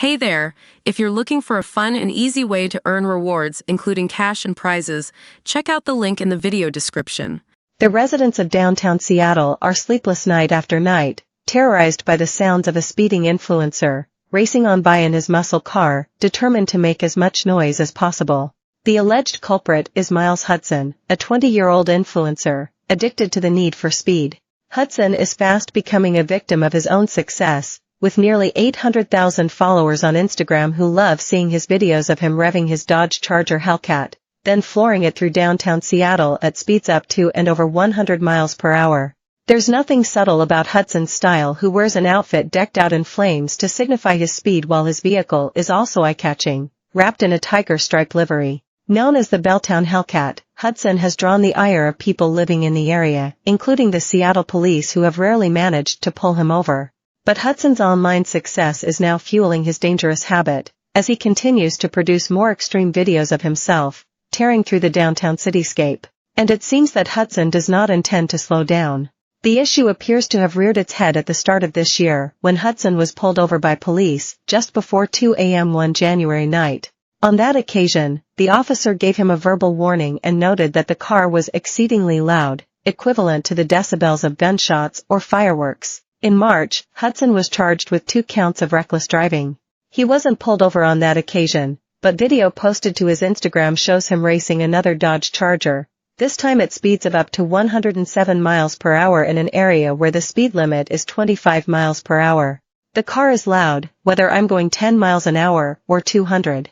Hey there! If you're looking for a fun and easy way to earn rewards, including cash and prizes, check out the link in the video description. The residents of downtown Seattle are sleepless night after night, terrorized by the sounds of a speeding influencer, racing on by in his muscle car, determined to make as much noise as possible. The alleged culprit is Miles Hudson, a 20-year-old influencer, addicted to the need for speed. Hudson is fast becoming a victim of his own success, with nearly 800,000 followers on Instagram who love seeing his videos of him revving his Dodge Charger Hellcat, then flooring it through downtown Seattle at speeds up to and over 100 miles per hour. There's nothing subtle about Hudson's style, who wears an outfit decked out in flames to signify his speed, while his vehicle is also eye-catching, wrapped in a tiger stripe livery. Known as the Belltown Hellcat, Hudson has drawn the ire of people living in the area, including the Seattle police, who have rarely managed to pull him over. But Hudson's online success is now fueling his dangerous habit, as he continues to produce more extreme videos of himself, tearing through the downtown cityscape. And it seems that Hudson does not intend to slow down. The issue appears to have reared its head at the start of this year, when Hudson was pulled over by police just before 2 a.m. one January night. On that occasion, the officer gave him a verbal warning and noted that the car was exceedingly loud, equivalent to the decibels of gunshots or fireworks. In March, Hudson was charged with 2 counts of reckless driving. He wasn't pulled over on that occasion, but video posted to his Instagram shows him racing another Dodge Charger, this time at speeds of up to 107 miles per hour in an area where the speed limit is 25 miles per hour. The car is loud, whether I'm going 10 miles an hour or 200.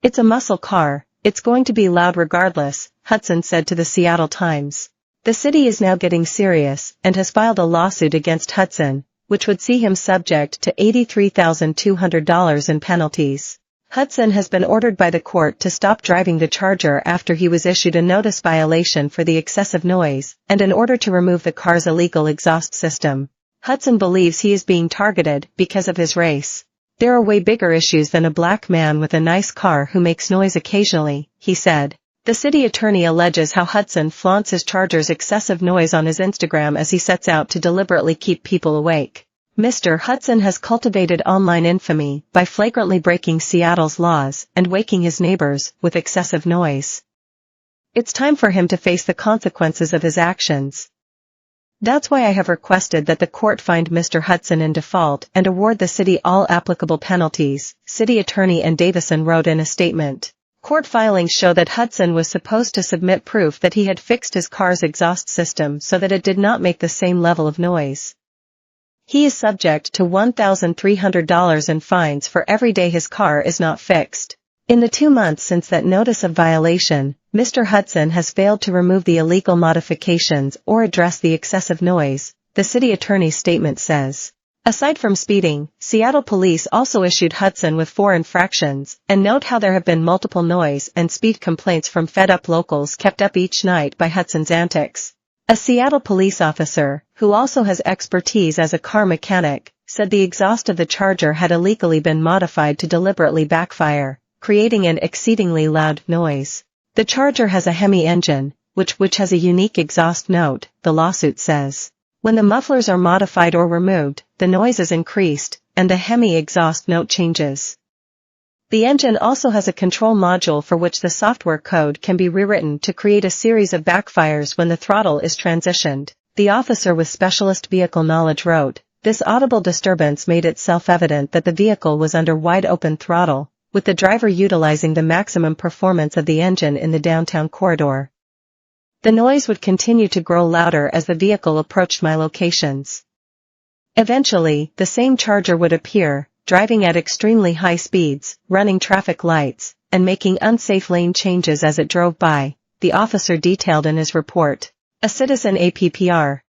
It's a muscle car, it's going to be loud regardless, Hudson said to the Seattle Times. The city is now getting serious and has filed a lawsuit against Hudson, which would see him subject to $83,200 in penalties. Hudson has been ordered by the court to stop driving the Charger after he was issued a notice violation for the excessive noise, and in order to remove the car's illegal exhaust system. Hudson believes he is being targeted because of his race. "There are way bigger issues than a black man with a nice car who makes noise occasionally," he said. The city attorney alleges how Hudson flaunts his Charger's excessive noise on his Instagram as he sets out to deliberately keep people awake. Mr. Hudson has cultivated online infamy by flagrantly breaking Seattle's laws and waking his neighbors with excessive noise. It's time for him to face the consequences of his actions. That's why I have requested that the court find Mr. Hudson in default and award the city all applicable penalties, City Attorney Ann Davison wrote in a statement. Court filings show that Hudson was supposed to submit proof that he had fixed his car's exhaust system so that it did not make the same level of noise. He is subject to $1,300 in fines for every day his car is not fixed. In the 2 months since that notice of violation, Mr. Hudson has failed to remove the illegal modifications or address the excessive noise, the city attorney's statement says. Aside from speeding, Seattle police also issued Hudson with 4 infractions, and note how there have been multiple noise and speed complaints from fed-up locals kept up each night by Hudson's antics. A Seattle police officer, who also has expertise as a car mechanic, said the exhaust of the Charger had illegally been modified to deliberately backfire, creating an exceedingly loud noise. The Charger has a Hemi engine, which has a unique exhaust note, the lawsuit says. When the mufflers are modified or removed, the noise is increased, and the Hemi exhaust note changes. The engine also has a control module for which the software code can be rewritten to create a series of backfires when the throttle is transitioned. The officer with specialist vehicle knowledge wrote, "This audible disturbance made it self-evident that the vehicle was under wide-open throttle, with the driver utilizing the maximum performance of the engine in the downtown corridor. The noise would continue to grow louder as the vehicle approached my locations. Eventually, the same Charger would appear, driving at extremely high speeds, running traffic lights, and making unsafe lane changes as it drove by," the officer detailed in his report. A citizen APPR,